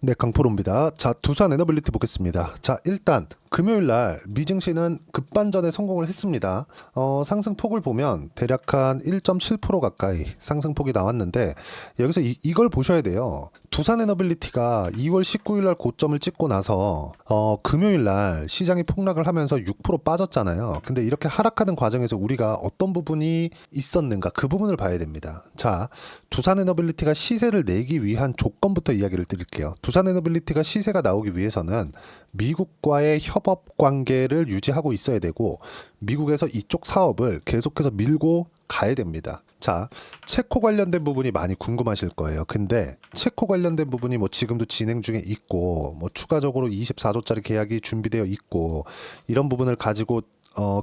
네, 강포로입니다. 자, 두산 에너빌리티 보겠습니다. 자, 일단 금요일 날 미증시는 급반전에 성공을 했습니다. 상승폭을 보면 대략 한 1.7% 가까이 상승폭이 나왔는데 여기서 이걸 보셔야 돼요. 두산 에너빌리티가 2월 19일 날 고점을 찍고 나서 금요일 날 시장이 폭락을 하면서 6% 빠졌잖아요. 근데 이렇게 하락하는 과정에서 우리가 어떤 부분이 있었는가 그 부분을 봐야 됩니다. 자, 두산 에너빌리티가 시세를 내기 위한 조건부터 이야기를 드릴게요. 두산 에너빌리티가 시세가 나오기 위해서는 미국과의 협업 관계를 유지하고 있어야 되고 미국에서 이쪽 사업을 계속해서 밀고 가야 됩니다. 자, 체코 관련된 부분이 많이 궁금하실 거예요. 근데 체코 관련된 부분이 뭐 지금도 진행 중에 있고 뭐 추가적으로 24조짜리 계약이 준비되어 있고 이런 부분을 가지고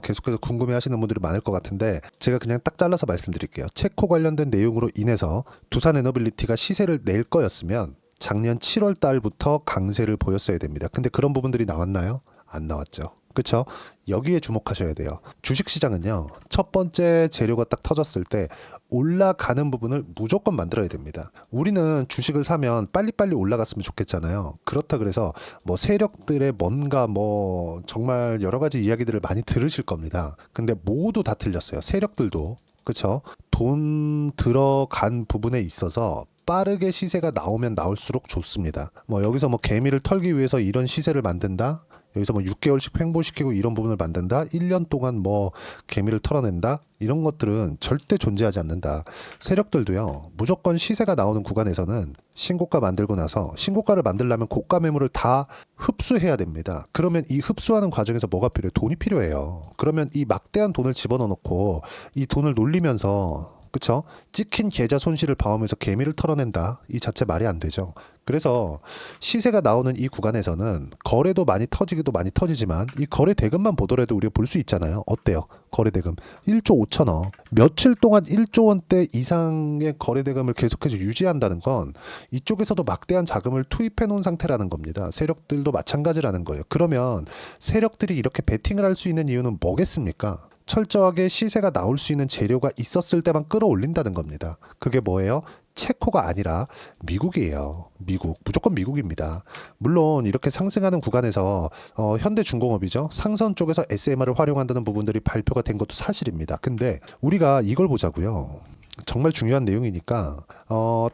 계속해서 궁금해 하시는 분들이 많을 것 같은데 제가 그냥 딱 잘라서 말씀드릴게요. 체코 관련된 내용으로 인해서 두산 에너빌리티가 시세를 낼 거였으면 작년 7월 달부터 강세를 보였어야 됩니다. 근데 그런 부분들이 나왔나요? 안 나왔죠. 그렇죠? 여기에 주목하셔야 돼요. 주식시장은요. 첫 번째 재료가 딱 터졌을 때 올라가는 부분을 무조건 만들어야 됩니다. 우리는 주식을 사면 빨리빨리 올라갔으면 좋겠잖아요. 그렇다 그래서 뭐 세력들의 뭔가 뭐 정말 여러 가지 이야기들을 많이 들으실 겁니다. 근데 모두 다 틀렸어요. 세력들도. 그렇죠? 돈 들어간 부분에 있어서 빠르게 시세가 나오면 나올수록 좋습니다. 뭐 여기서 뭐 개미를 털기 위해서 이런 시세를 만든다? 여기서 뭐 6개월씩 횡보시키고 이런 부분을 만든다? 1년 동안 뭐 개미를 털어낸다? 이런 것들은 절대 존재하지 않는다. 세력들도요, 무조건 시세가 나오는 구간에서는 신고가 만들고 나서 신고가를 만들려면 고가 매물을 다 흡수해야 됩니다. 그러면 이 흡수하는 과정에서 뭐가 필요해요? 돈이 필요해요. 그러면 이 막대한 돈을 집어넣어 놓고 이 돈을 놀리면서 그쵸? 찍힌 계좌 손실을 봐오면서 개미를 털어낸다. 이 자체 말이 안 되죠. 그래서 시세가 나오는 이 구간에서는 거래도 많이 터지기도 많이 터지지만 이 거래 대금만 보더라도 우리가 볼 수 있잖아요. 어때요? 거래 대금 1조 5천억. 며칠 동안 1조 원대 이상의 거래 대금을 계속해서 유지한다는 건 이쪽에서도 막대한 자금을 투입해 놓은 상태라는 겁니다. 세력들도 마찬가지라는 거예요. 그러면 세력들이 이렇게 베팅을 할 수 있는 이유는 뭐겠습니까? 철저하게 시세가 나올 수 있는 재료가 있었을 때만 끌어올린다는 겁니다. 그게 뭐예요? 체코가 아니라 미국이에요. 미국. 무조건 미국입니다. 물론 이렇게 상승하는 구간에서 현대중공업이죠. 상선 쪽에서 SMR을 활용한다는 부분들이 발표가 된 것도 사실입니다. 근데 우리가 이걸 보자고요. 정말 중요한 내용이니까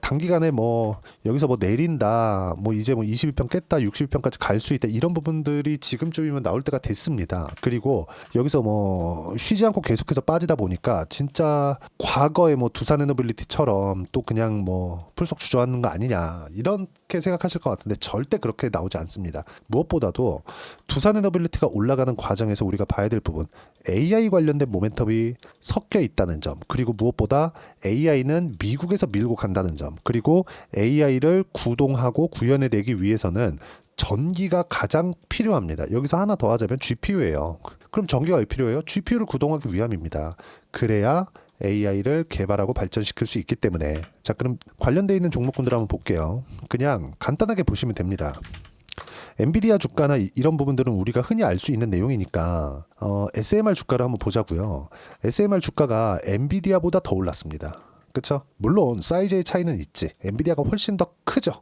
단기간에 뭐 여기서 뭐 내린다 뭐 이제 뭐 21평 깼다 61평까지 갈 수 있다 이런 부분들이 지금쯤이면 나올 때가 됐습니다. 그리고 여기서 뭐 쉬지 않고 계속해서 빠지다 보니까 진짜 과거에 뭐 두산에너빌리티처럼 또 그냥 뭐 풀속 주저앉는 거 아니냐 이렇게 생각하실 것 같은데 절대 그렇게 나오지 않습니다. 무엇보다도 두산에너빌리티가 올라가는 과정에서 우리가 봐야 될 부분 AI 관련된 모멘텀이 섞여 있다는 점 그리고 무엇보다 AI는 미국에서 밀고 간다는 점 그리고 AI를 구동하고 구현해내기 위해서는 전기가 가장 필요합니다. 여기서 하나 더 하자면 GPU예요. 그럼 전기가 왜 필요해요? GPU를 구동하기 위함입니다. 그래야 AI를 개발하고 발전시킬 수 있기 때문에 자 그럼 관련되어 있는 종목군들 한번 볼게요. 그냥 간단하게 보시면 됩니다. 엔비디아 주가나 이런 부분들은 우리가 흔히 알 수 있는 내용이니까 SMR 주가를 한번 보자고요. SMR 주가가 엔비디아보다 더 올랐습니다. 그렇죠? 물론 사이즈의 차이는 있지. 엔비디아가 훨씬 더 크죠.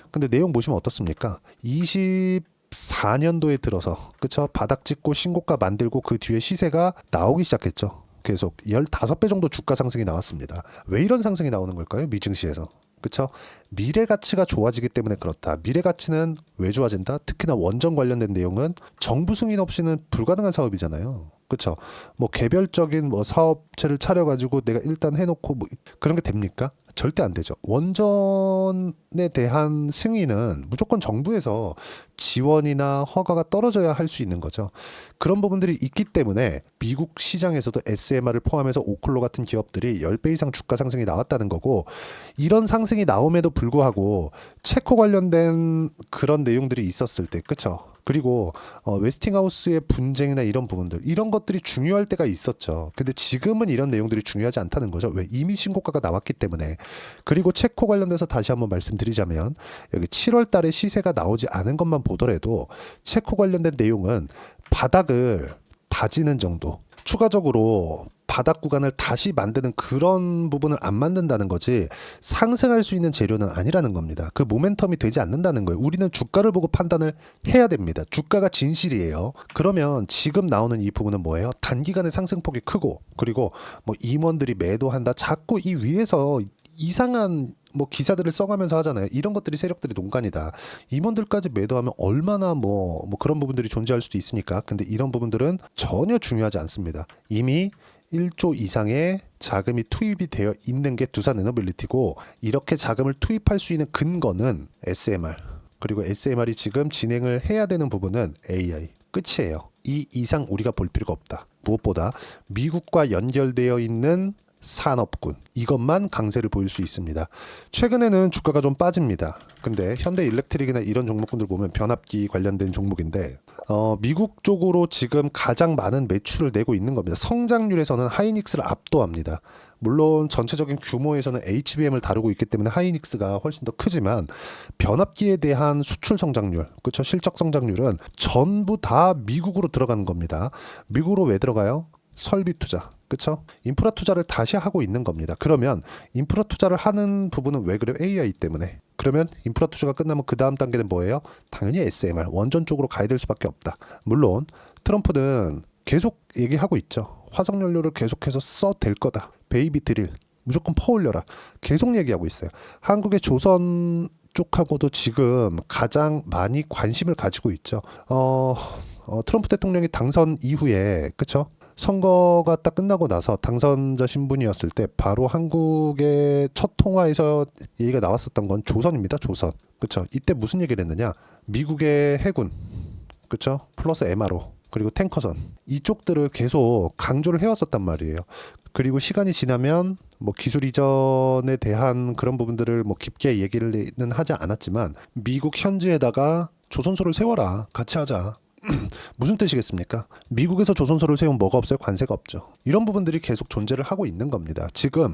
근데 내용 보시면 어떻습니까? 24년도에 들어서 그렇죠? 바닥 찍고 신고가 만들고 그 뒤에 시세가 나오기 시작했죠. 계속 15배 정도 주가 상승이 나왔습니다. 왜 이런 상승이 나오는 걸까요? 미증시에서. 그쵸? 미래 가치가 좋아지기 때문에 그렇다. 미래 가치는 왜 좋아진다? 특히나 원전 관련된 내용은 정부 승인 없이는 불가능한 사업이잖아요. 그쵸? 뭐 개별적인 뭐 사업체를 차려가지고 내가 일단 해놓고 뭐 그런 게 됩니까? 절대 안 되죠. 원전에 대한 승인은 무조건 정부에서 지원이나 허가가 떨어져야 할 수 있는 거죠. 그런 부분들이 있기 때문에 미국 시장에서도 SMR을 포함해서 오클로 같은 기업들이 10배 이상 주가 상승이 나왔다는 거고 이런 상승이 나옴에도 불구하고 체코 관련된 그런 내용들이 있었을 때 그쵸? 그리고 웨스팅하우스의 분쟁이나 이런 부분들 이런 것들이 중요할 때가 있었죠. 근데 지금은 이런 내용들이 중요하지 않다는 거죠. 왜? 이미 신고가가 나왔기 때문에. 그리고 체코 관련돼서 다시 한번 말씀드리자면 여기 7월 달에 시세가 나오지 않은 것만 보더라도 체코 관련된 내용은 바닥을 다지는 정도 추가적으로 바닥 구간을 다시 만드는 그런 부분을 안 만든다는 거지 상승할 수 있는 재료는 아니라는 겁니다. 그 모멘텀이 되지 않는다는 거예요. 우리는 주가를 보고 판단을 해야 됩니다. 주가가 진실이에요. 그러면 지금 나오는 이 부분은 뭐예요? 단기간에 상승폭이 크고 그리고 뭐 임원들이 매도한다. 자꾸 이 위에서 이상한 뭐 기사들을 써가면서 하잖아요. 이런 것들이 세력들이 농간이다. 임원들까지 매도하면 얼마나 뭐 그런 부분들이 존재할 수도 있으니까. 근데 이런 부분들은 전혀 중요하지 않습니다. 이미 1조 이상의 자금이 투입이 되어 있는 게 두산에너빌리티고 이렇게 자금을 투입할 수 있는 근거는 SMR 그리고 SMR이 지금 진행을 해야 되는 부분은 AI 끝이에요. 이 이상 우리가 볼 필요가 없다. 무엇보다 미국과 연결되어 있는 산업군 이것만 강세를 보일 수 있습니다. 최근에는 주가가 좀 빠집니다. 근데 현대일렉트릭이나 이런 종목군들 보면 변압기 관련된 종목인데 미국 쪽으로 지금 가장 많은 매출을 내고 있는 겁니다. 성장률에서는 하이닉스를 압도합니다. 물론 전체적인 규모에서는 HBM을 다루고 있기 때문에 하이닉스가 훨씬 더 크지만 변압기에 대한 수출 성장률, 그렇죠? 실적 성장률은 전부 다 미국으로 들어가는 겁니다. 미국으로 왜 들어가요? 설비 투자, 그렇죠? 인프라 투자를 다시 하고 있는 겁니다. 그러면 인프라 투자를 하는 부분은 왜 그래요? AI 때문에. 그러면 인프라 투자가 끝나면 그 다음 단계는 뭐예요? 당연히 SMR, 원전 쪽으로 가야 될 수밖에 없다. 물론 트럼프는 계속 얘기하고 있죠. 화석연료를 계속해서 써댈 거다. 베이비 드릴, 무조건 퍼올려라. 계속 얘기하고 있어요. 한국의 조선 쪽하고도 지금 가장 많이 관심을 가지고 있죠. 트럼프 대통령이 당선 이후에, 그렇죠? 선거가 딱 끝나고 나서 당선자 신분이었을 때 바로 한국의 첫 통화에서 얘기가 나왔었던 건 조선입니다. 조선. 그렇죠? 이때 무슨 얘기를 했느냐? 미국의 해군, 그렇죠? 플러스 MRO 그리고 탱커선 이쪽들을 계속 강조를 해왔었단 말이에요. 그리고 시간이 지나면 뭐 기술 이전에 대한 그런 부분들을 뭐 깊게 얘기는 하지 않았지만 미국 현지에다가 조선소를 세워라. 같이 하자. 무슨 뜻이겠습니까? 미국에서 조선소를 세우면 뭐가 없어요? 관세가 없죠. 이런 부분들이 계속 존재를 하고 있는 겁니다. 지금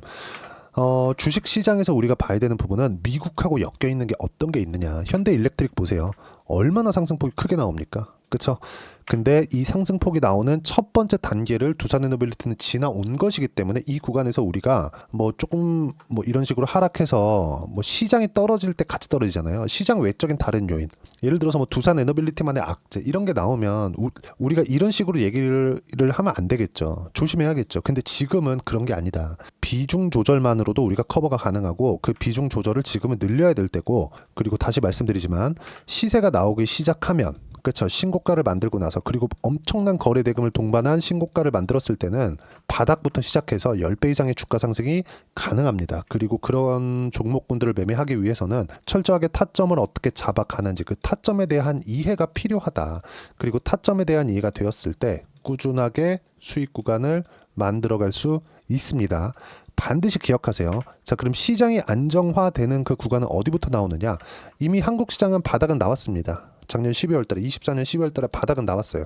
주식 시장에서 우리가 봐야 되는 부분은 미국하고 엮여 있는 게 어떤 게 있느냐. 현대일렉트릭 보세요. 얼마나 상승폭이 크게 나옵니까? 그렇죠? 근데 이 상승폭이 나오는 첫 번째 단계를 두산에너빌리티는 지나온 것이기 때문에 이 구간에서 우리가 뭐 조금 뭐 이런 식으로 하락해서 뭐 시장이 떨어질 때 같이 떨어지잖아요. 시장 외적인 다른 요인. 예를 들어서 뭐 두산에너빌리티만의 악재 이런 게 나오면 우리가 이런 식으로 얘기를 하면 안 되겠죠. 조심해야겠죠. 근데 지금은 그런 게 아니다. 비중 조절만으로도 우리가 커버가 가능하고 그 비중 조절을 지금은 늘려야 될 때고 그리고 다시 말씀드리지만 시세가 나오기 시작하면 그렇죠. 신고가를 만들고 나서 그리고 엄청난 거래 대금을 동반한 신고가를 만들었을 때는 바닥부터 시작해서 10배 이상의 주가 상승이 가능합니다. 그리고 그런 종목군들을 매매하기 위해서는 철저하게 타점을 어떻게 잡아가는지 그 타점에 대한 이해가 필요하다. 그리고 타점에 대한 이해가 되었을 때 꾸준하게 수익 구간을 만들어갈 수 있습니다. 반드시 기억하세요. 자, 그럼 시장이 안정화되는 그 구간은 어디부터 나오느냐? 이미 한국 시장은 바닥은 나왔습니다. 작년 12월 달에 24년 12월 달에 바닥은 나왔어요.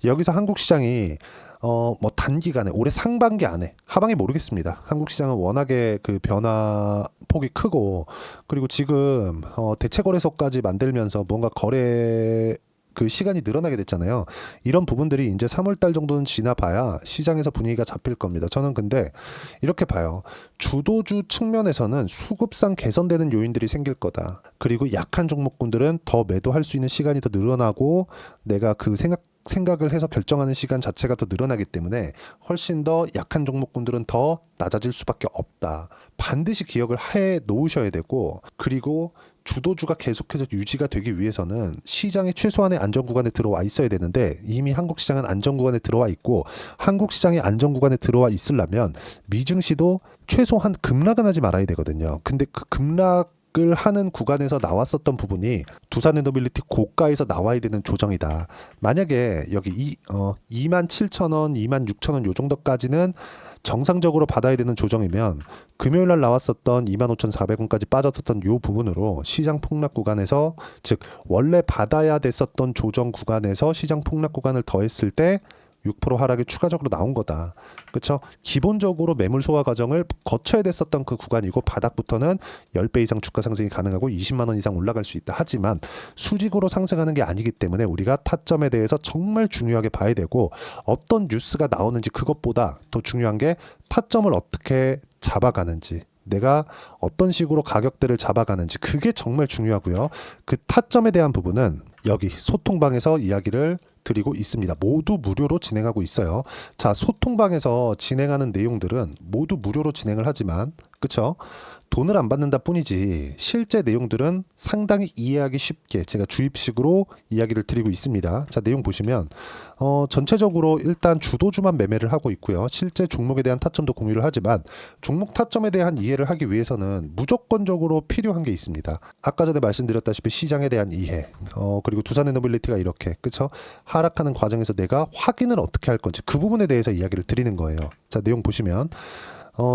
여기서 한국 시장이 뭐 단기간에 올해 상반기 안에 하반기 모르겠습니다. 한국 시장은 워낙에 그 변화 폭이 크고 그리고 지금 대체 거래소까지 만들면서 뭔가 거래 그 시간이 늘어나게 됐잖아요. 이런 부분들이 이제 3월 달 정도는 지나봐야 시장에서 분위기가 잡힐 겁니다. 저는 근데 이렇게 봐요. 주도주 측면에서는 수급상 개선되는 요인들이 생길 거다. 그리고 약한 종목군들은 더 매도할 수 있는 시간이 더 늘어나고 내가 그 생각을 해서 결정하는 시간 자체가 더 늘어나기 때문에 훨씬 더 약한 종목군들은 더 낮아질 수밖에 없다. 반드시 기억을 해 놓으셔야 되고 그리고 주도주가 계속해서 유지가 되기 위해서는 시장의 최소한의 안전 구간에 들어와 있어야 되는데 이미 한국 시장은 안전 구간에 들어와 있고 한국 시장의 안전 구간에 들어와 있으려면 미증시도 최소한 급락은 하지 말아야 되거든요. 근데 그 급락을 하는 구간에서 나왔었던 부분이 두산에너빌리티 고가에서 나와야 되는 조정이다. 만약에 여기 27,000원, 26,000원 요 정도까지는 정상적으로 받아야 되는 조정이면 금요일 날 나왔었던 25,400원까지 빠졌었던 요 부분으로 시장 폭락 구간에서 즉 원래 받아야 됐었던 조정 구간에서 시장 폭락 구간을 더했을 때 6% 하락이 추가적으로 나온 거다. 그렇죠? 기본적으로 매물 소화 과정을 거쳐야 됐었던 그 구간이고 바닥부터는 10배 이상 주가 상승이 가능하고 20만 원 이상 올라갈 수 있다. 하지만 수직으로 상승하는 게 아니기 때문에 우리가 타점에 대해서 정말 중요하게 봐야 되고 어떤 뉴스가 나오는지 그것보다 더 중요한 게 타점을 어떻게 잡아가는지 내가 어떤 식으로 가격대를 잡아가는지 그게 정말 중요하고요. 그 타점에 대한 부분은 여기 소통방에서 이야기를 드리고 있습니다. 모두 무료로 진행하고 있어요. 자, 소통방에서 진행하는 내용들은 모두 무료로 진행을 하지만 그쵸? 돈을 안 받는다 뿐이지 실제 내용들은 상당히 이해하기 쉽게 제가 주입식으로 이야기를 드리고 있습니다. 자, 내용 보시면 전체적으로 일단 주도주만 매매를 하고 있고요. 실제 종목에 대한 타점도 공유를 하지만 종목 타점에 대한 이해를 하기 위해서는 무조건적으로 필요한 게 있습니다. 아까 전에 말씀드렸다시피 시장에 대한 이해 그리고 두산에너빌리티가 이렇게 그쵸? 하락하는 과정에서 내가 확인을 어떻게 할 건지 그 부분에 대해서 이야기를 드리는 거예요. 자, 내용 보시면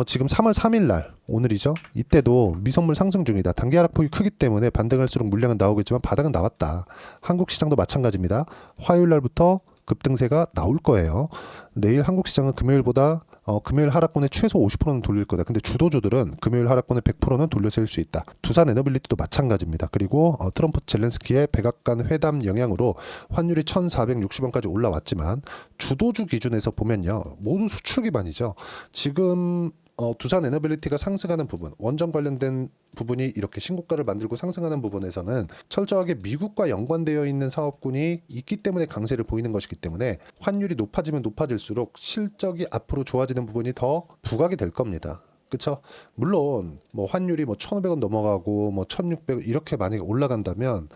지금 3월 3일 날 오늘이죠. 이때도 미성물 상승 중이다. 단기 하락폭이 크기 때문에 반등할수록 물량은 나오겠지만 바닥은 나왔다. 한국 시장도 마찬가지입니다. 화요일 날부터 급등세가 나올 거예요. 내일 한국 시장은 금요일보다 금요일 하락권의 최소 50%는 돌릴 거다. 근데 주도주들은 금요일 하락권의 100%는 돌려세울 수 있다. 두산에너빌리티도 마찬가지입니다. 그리고 트럼프 젤렌스키의 백악관 회담 영향으로 환율이 1,460원까지 올라왔지만 주도주 기준에서 보면요. 모두 수출 기반이죠. 지금 두산에너빌리티가 상승하는 부분, 원전 관련된 부분이 이렇게 신고가를 만들고 상승하는 부분에서는 철저하게 미국과 연관되어 있는 사업군이 있기 때문에 강세를 보이는 것이기 때문에 환율이 높아지면 높아질수록 실적이 앞으로 좋아지는 부분이 더 부각이 될 겁니다. 그쵸? 물론 뭐 환율이 뭐 1,500원 넘어가고 뭐 1,600원 이렇게 만약에 올라간다면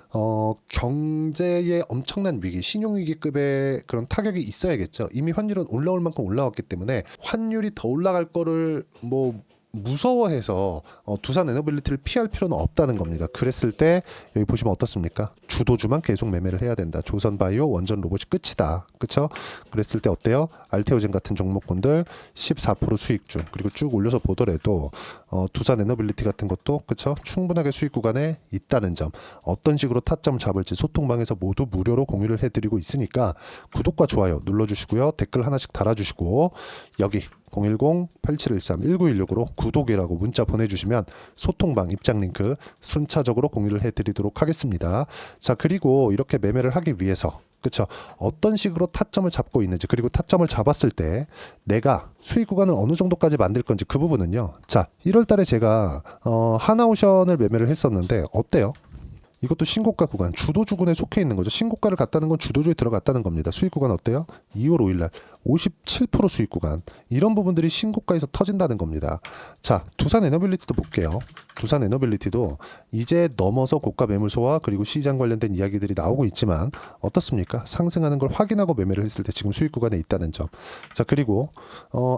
경제의 엄청난 위기, 신용위기급의 그런 타격이 있어야겠죠. 이미 환율은 올라올 만큼 올라왔기 때문에 환율이 더 올라갈 거를 뭐 무서워해서 두산에너빌리티를 피할 필요는 없다는 겁니다. 그랬을 때 여기 보시면 어떻습니까? 주도주만 계속 매매를 해야 된다. 조선바이오, 원전 로봇이 끝이다. 그쵸? 그랬을 때 어때요? 알테오젠 같은 종목군들 14% 수익중 그리고 쭉 올려서 보더라도 두산에너빌리티 같은 것도 그쵸? 충분하게 수익 구간에 있다는 점 어떤 식으로 타점 잡을지 소통방에서 모두 무료로 공유를 해드리고 있으니까 구독과 좋아요 눌러주시고요. 댓글 하나씩 달아주시고 여기 010-8713-1916으로 구독이라고 문자 보내주시면 소통방 입장 링크 순차적으로 공유를 해드리도록 하겠습니다. 자, 그리고 이렇게 매매를 하기 위해서 그쵸? 어떤 식으로 타점을 잡고 있는지 그리고 타점을 잡았을 때 내가 수익 구간을 어느 정도까지 만들 건지 그 부분은요. 자, 1월 달에 제가 하나오션을 매매를 했었는데 어때요? 이것도 신고가 구간, 주도주군에 속해 있는 거죠. 신고가를 갔다는 건 주도주에 들어갔다는 겁니다. 수익 구간 어때요? 2월 5일 날 57% 수익 구간. 이런 부분들이 신고가에서 터진다는 겁니다. 자, 두산에너빌리티도 볼게요. 두산에너빌리티도 이제 넘어서 고가 매물소와 그리고 시장 관련된 이야기들이 나오고 있지만 어떻습니까? 상승하는 걸 확인하고 매매를 했을 때 지금 수익 구간에 있다는 점. 자, 그리고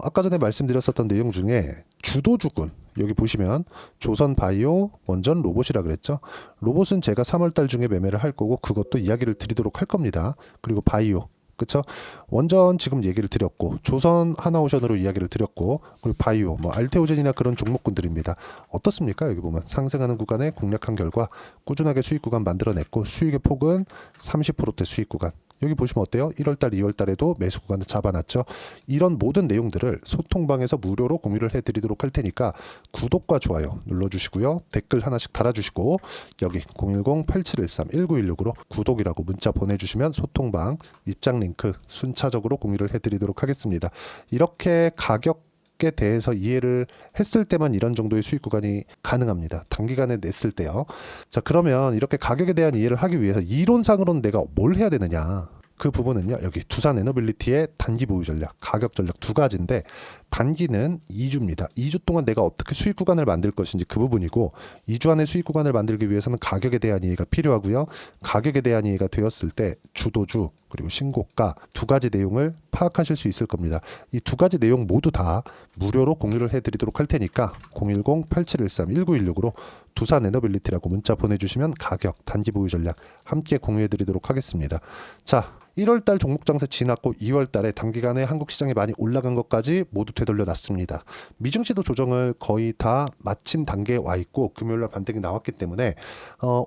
아까 전에 말씀드렸었던 내용 중에 주도주군 여기 보시면 조선바이오, 원전 로봇이라 그랬죠. 로봇은 제가 3월달 중에 매매를 할 거고 그것도 이야기를 드리도록 할 겁니다. 그리고 바이오 그쵸? 원전 지금 얘기를 드렸고 조선 하나오션으로 이야기를 드렸고 그리고 바이오 뭐 알테오젠이나 그런 종목군들입니다. 어떻습니까? 여기 보면 상승하는 구간에 공략한 결과 꾸준하게 수익 구간 만들어냈고 수익의 폭은 30%대 수익 구간. 여기 보시면 어때요? 1월달, 2월달에도 매수 구간을 잡아놨죠. 이런 모든 내용들을 소통방에서 무료로 공유를 해드리도록 할 테니까 구독과 좋아요 눌러주시고요. 댓글 하나씩 달아주시고 여기 010-8713-1916으로 구독이라고 문자 보내주시면 소통방 입장 링크 순차적으로 공유를 해드리도록 하겠습니다. 이렇게 가격에 대해서 이해를 했을 때만 이런 정도의 수익 구간이 가능합니다. 단기간에 냈을 때요. 자, 그러면 이렇게 가격에 대한 이해를 하기 위해서 이론상으로는 내가 뭘 해야 되느냐? 그 부분은요. 여기 두산에너빌리티의 단기 보유 전략, 가격 전략 두 가지인데 단기는 2주입니다. 2주 동안 내가 어떻게 수익 구간을 만들 것인지 그 부분이고 2주 안에 수익 구간을 만들기 위해서는 가격에 대한 이해가 필요하고요. 가격에 대한 이해가 되었을 때 주도주 그리고 신고가 두 가지 내용을 파악하실 수 있을 겁니다. 이 두 가지 내용 모두 다 무료로 공유를 해드리도록 할 테니까 010-8713-1916으로 두산에너빌리티라고 문자 보내주시면 가격, 단기 보유 전략 함께 공유해드리도록 하겠습니다. 자, 1월달 종목 장세 지났고 2월달에 단기간에 한국 시장이 많이 올라간 것까지 모두 되돌려 놨습니다. 미증시도 조정을 거의 다 마친 단계에 와 있고 금요일날 반등이 나왔기 때문에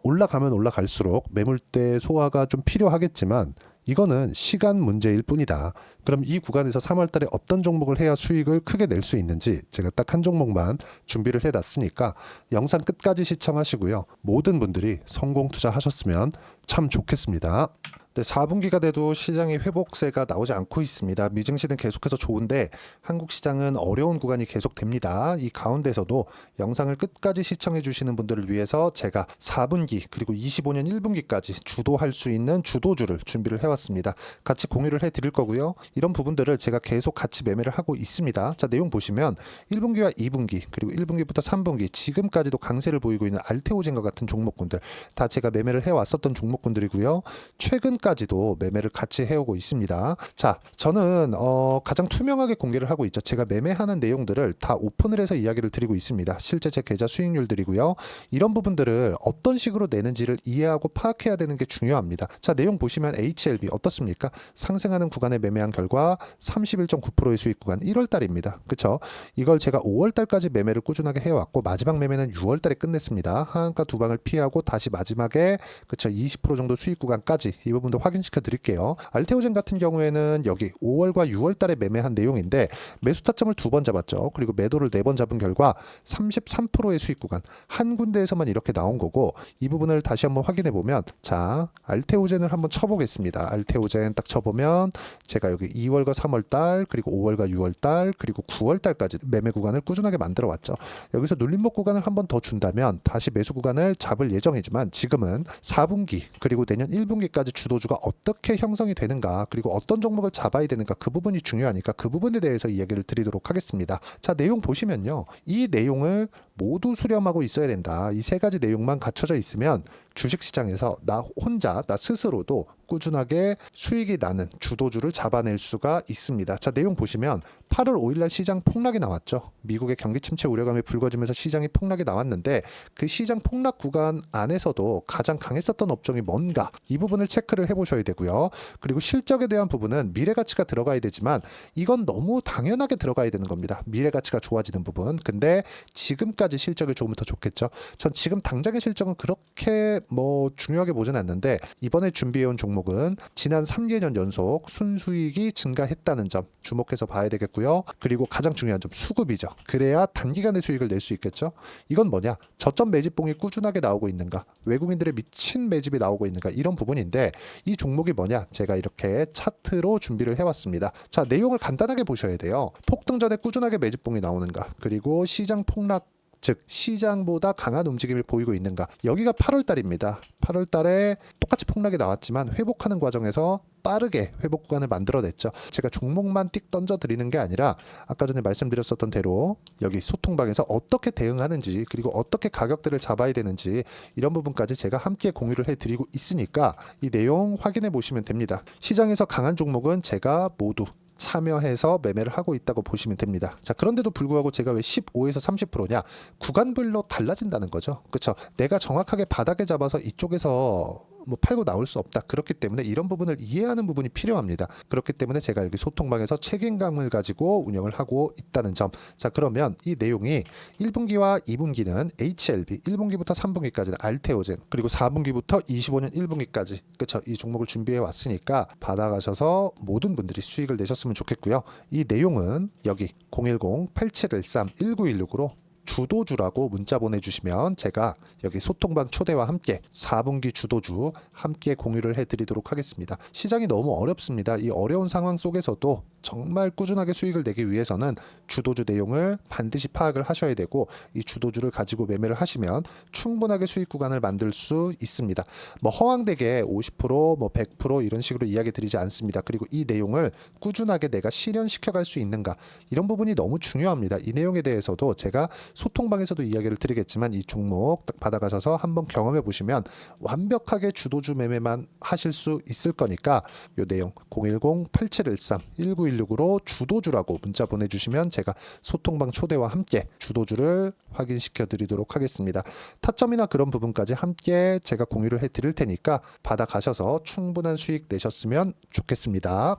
올라가면 올라갈수록 매물대 소화가 좀 필요하겠지만 이거는 시간 문제일 뿐이다. 그럼 이 구간에서 3월 달에 어떤 종목을 해야 수익을 크게 낼 수 있는지 제가 딱 한 종목만 준비를 해놨으니까 영상 끝까지 시청하시고요. 모든 분들이 성공 투자하셨으면 참 좋겠습니다. 네, 4분기가 돼도 시장의 회복세가 나오지 않고 있습니다. 미증시는 계속해서 좋은데 한국 시장은 어려운 구간이 계속됩니다. 이 가운데서도 영상을 끝까지 시청해 주시는 분들을 위해서 제가 4분기 그리고 25년 1분기까지 주도할 수 있는 주도주를 준비를 해왔습니다. 같이 공유를 해드릴 거고요. 이런 부분들을 제가 계속 같이 매매를 하고 있습니다. 자, 내용 보시면 1분기와 2분기 그리고 1분기부터 3분기 지금까지도 강세를 보이고 있는 알테오젠과 같은 종목군들 다 제가 매매를 해왔었던 종목군들이고요. 최근까지도 매매를 같이 해오고 있습니다. 자, 저는 가장 투명하게 공개를 하고 있죠. 제가 매매하는 내용들을 다 오픈을 해서 이야기를 드리고 있습니다. 실제 제 계좌 수익률들이고요. 이런 부분들을 어떤 식으로 내는지를 이해하고 파악해야 되는 게 중요합니다. 자, 내용 보시면 HLB 어떻습니까? 상승하는 구간에 매매한 결과 31.9%의 수익 구간 1월 달입니다. 그쵸? 이걸 제가 5월 달까지 매매를 꾸준하게 해왔고 마지막 매매는 6월 달에 끝냈습니다. 하한가 두 방을 피하고 다시 마지막에 그쵸 20% 정도 수익 구간까지 이 부분도 확인시켜 드릴게요. 알테오젠 같은 경우에는 여기 5월과 6월 달에 매매한 내용인데 매수 타점을 2번 잡았죠. 그리고 매도를 4번 잡은 결과 33%의 수익 구간 한 군데에서만 이렇게 나온 거고 이 부분을 다시 한번 확인해 보면 자 알테오젠을 한번 쳐보겠습니다. 알테오젠 딱 쳐보면 제가 여기 2월과 3월 달 그리고 5월과 6월 달 그리고 9월 달까지 매매 구간을 꾸준하게 만들어 왔죠. 여기서 눌림목 구간을 한번 더 준다면 다시 매수 구간을 잡을 예정이지만 지금은 4분기 그리고 내년 1분기까지 주도주가 어떻게 형성이 되는가 그리고 어떤 종목을 잡아야 되는가 그 부분이 중요하니까 그 부분에 대해서 이야기를 드리도록 하겠습니다. 자, 내용 보시면요. 이 내용을 모두 수렴하고 있어야 된다. 이 세 가지 내용만 갖춰져 있으면 주식시장에서 나 혼자 나 스스로도 꾸준하게 수익이 나는 주도주를 잡아낼 수가 있습니다. 자, 내용 보시면 8월 5일날 시장 폭락이 나왔죠. 미국의 경기 침체 우려감이 불거지면서 시장이 폭락이 나왔는데 그 시장 폭락 구간 안에서도 가장 강했었던 업종이 뭔가 이 부분을 체크를 해보셔야 되고요. 그리고 실적에 대한 부분은 미래가치가 들어가야 되지만 이건 너무 당연하게 들어가야 되는 겁니다. 미래가치가 좋아지는 부분. 근데 지금까지 실적이 조금 더 좋겠죠. 전 지금 당장의 실적은 그렇게 중요하게 보진 않는데 이번에 준비해온 종목은 지난 3개년 연속 순수익이 증가했다는 점 주목해서 봐야 되겠고요. 그리고 가장 중요한 점 수급이죠. 그래야 단기간에 수익을 낼 수 있겠죠. 이건 뭐냐? 저점 매집봉이 꾸준하게 나오고 있는가? 외국인들의 미친 매집이 나오고 있는가? 이런 부분인데 이 종목이 뭐냐? 제가 이렇게 차트로 준비를 해왔습니다. 자, 내용을 간단하게 보셔야 돼요. 폭등 전에 꾸준하게 매집봉이 나오는가? 그리고 시장 폭락 즉 시장보다 강한 움직임을 보이고 있는가. 여기가 8월 달입니다. 8월 달에 똑같이 폭락이 나왔지만 회복하는 과정에서 빠르게 회복 구간을 만들어냈죠. 제가 종목만 띡 던져드리는 게 아니라 아까 전에 말씀드렸었던 대로 여기 소통방에서 어떻게 대응하는지 그리고 어떻게 가격대를 잡아야 되는지 이런 부분까지 제가 함께 공유를 해드리고 있으니까 이 내용 확인해 보시면 됩니다. 시장에서 강한 종목은 제가 모두 참여해서 매매를 하고 있다고 보시면 됩니다. 자, 그런데도 불구하고 제가 왜 15에서 30%냐? 구간별로 달라진다는 거죠. 그렇죠? 내가 정확하게 바닥에 잡아서 이쪽에서 팔고 나올 수 없다. 그렇기 때문에 이런 부분을 이해하는 부분이 필요합니다. 그렇기 때문에 제가 여기 소통방에서 책임감을 가지고 운영을 하고 있다는 점. 자, 그러면 이 내용이 1분기와 2분기는 HLB, 1분기부터 3분기까지는 알테오젠, 그리고 4분기부터 25년 1분기까지 그렇죠. 이 종목을 준비해 왔으니까 받아가셔서 모든 분들이 수익을 내셨으면 좋겠고요. 이 내용은 여기 010-8713-1916으로 주도주라고 문자 보내주시면 제가 여기 소통방 초대와 함께 4분기 주도주 함께 공유를 해드리도록 하겠습니다. 시장이 너무 어렵습니다. 이 어려운 상황 속에서도 정말 꾸준하게 수익을 내기 위해서는 주도주 내용을 반드시 파악을 하셔야 되고 이 주도주를 가지고 매매를 하시면 충분하게 수익 구간을 만들 수 있습니다. 허황되게 50%, 100% 이런 식으로 이야기 드리지 않습니다. 그리고 이 내용을 꾸준하게 내가 실현시켜 갈 수 있는가 이런 부분이 너무 중요합니다. 이 내용에 대해서도 제가 소통방에서도 이야기를 드리겠지만 이 종목 딱 받아가셔서 한번 경험해 보시면 완벽하게 주도주 매매만 하실 수 있을 거니까 이 내용 010-8713-1916으로 주도주라고 문자 보내주시면 제가 소통방 초대와 함께 주도주를 확인시켜 드리도록 하겠습니다. 타점이나 그런 부분까지 함께 제가 공유를 해 드릴 테니까 받아가셔서 충분한 수익 내셨으면 좋겠습니다.